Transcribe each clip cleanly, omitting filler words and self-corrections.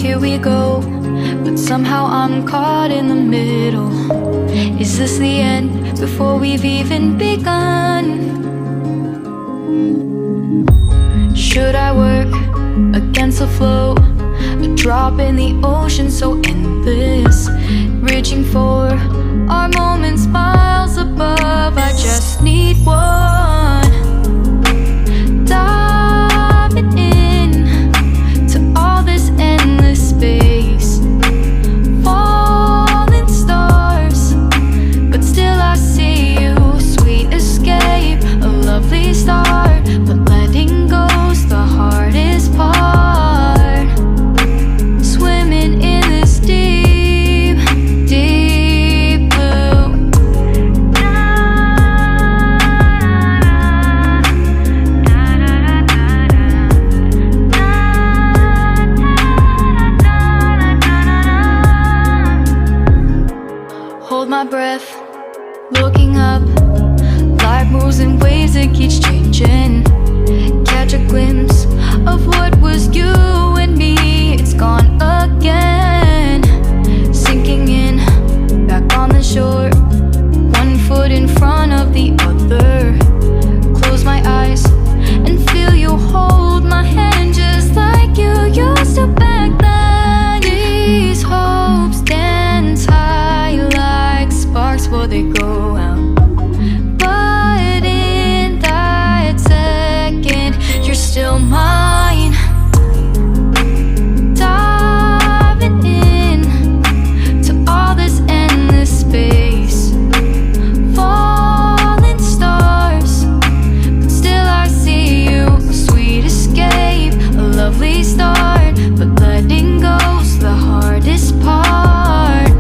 here we go, but somehow I'm caught in the middle. Is this the end before we've even begun? Should I work against the flow? A drop in the ocean so endless, reaching for our moments miles above. I just need one, diving in to all this endless space, falling stars, but still I see you. Sweet escape, a lovely start, but letting go's the hardest part. Swimming in this deep, deep blue. Hold my breath, looking up. Life moves in waves that keeps changing. Catch a glimpse of what was you and me. It's gone again, sinking in, back on the shore. One foot in front of the other. Close my eyes and feel you hold my hand just like you used to back then. These hopes dance high like sparks before they go out. But in that second, you're still mine. Diving in to all this endless space, falling stars, but still I see you. Sweet escape, a lovely start, but letting go's the hardest part.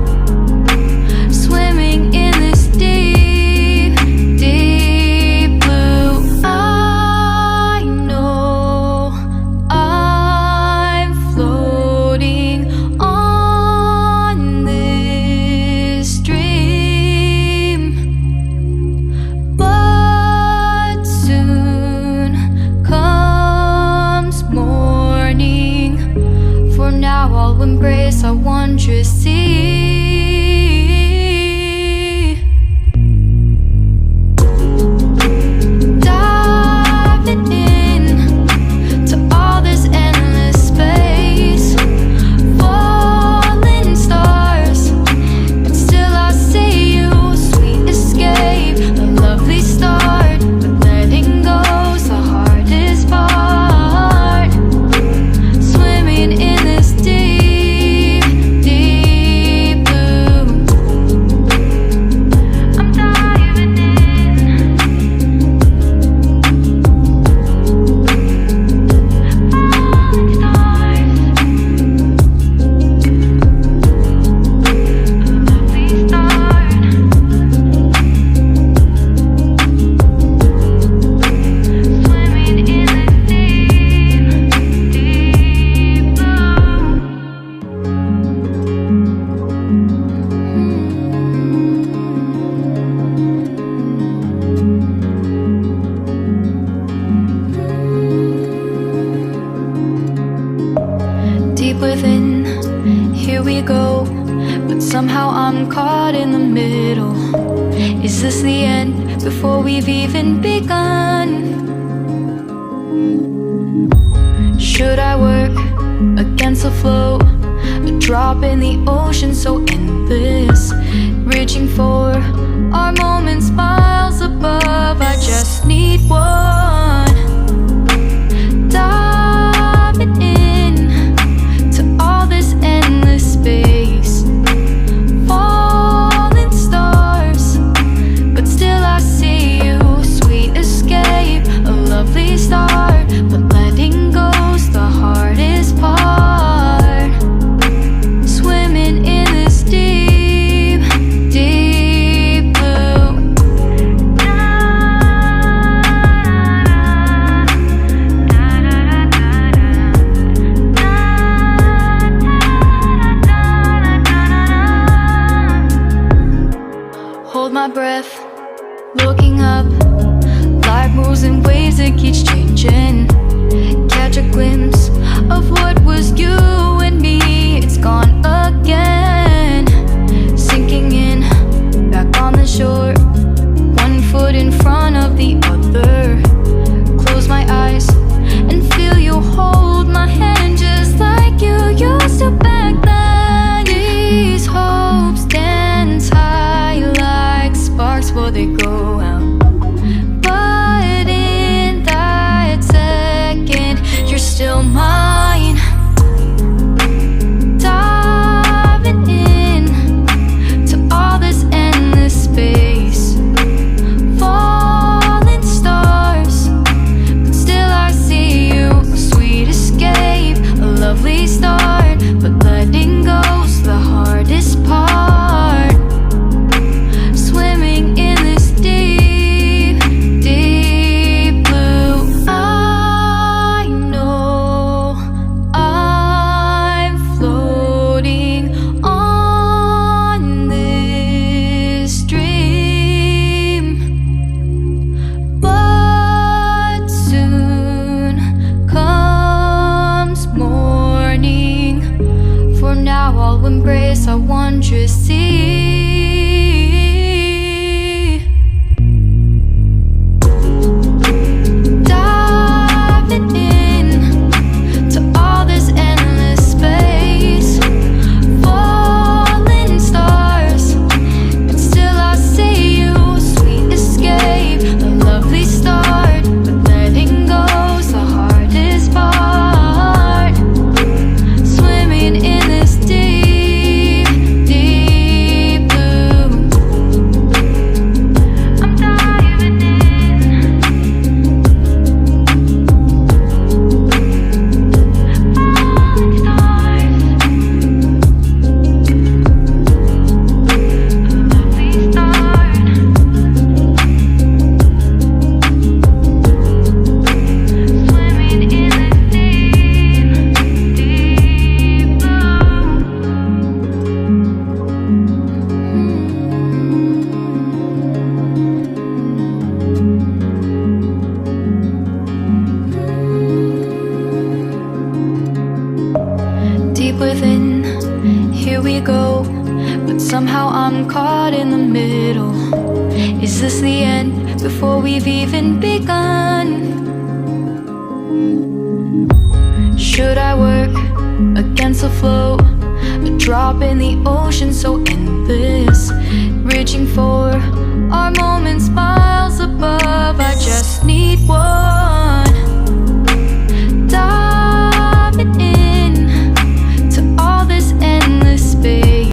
Swimming in this deep, deep blue. I know I'm floating on this dream, but soon comes morning. For now I'll embrace our wondrous sea. Diving in to all this endless space, falling stars, but still I see you. Sweet escape, a lovely start, but letting go's the hardest part. Swimming in this deep, deep blue. I'm diving in. Falling stars, lovely start. Swimming in this deep, deep blue. Deep within, here we go, but somehow I'm caught in the middle. Is this the end before we've even begun? Should I work against the flow? A drop in the ocean so endless, reaching for our moments miles above. I just need one, diving in to all this endless space, falling stars, but still I see you. Sweet escape, a lovely start, but letting go's the hardest part. Swimming in this deep, deep blue. now I'll embrace our wondrous sea. Diving in to all this endless space, falling stars, but still I see you. Sweet escape, a lovely start, but letting go's the hardest part. Swimming in this deep, deep blue. I'm diving in. Falling stars, a lovely start. Swimming in this deep, deep blue. Deep within, here we go, but somehow I'm caught in the middle. Is this the end before we've even begun? Should I work against the flow? A drop in the ocean so endless, reaching for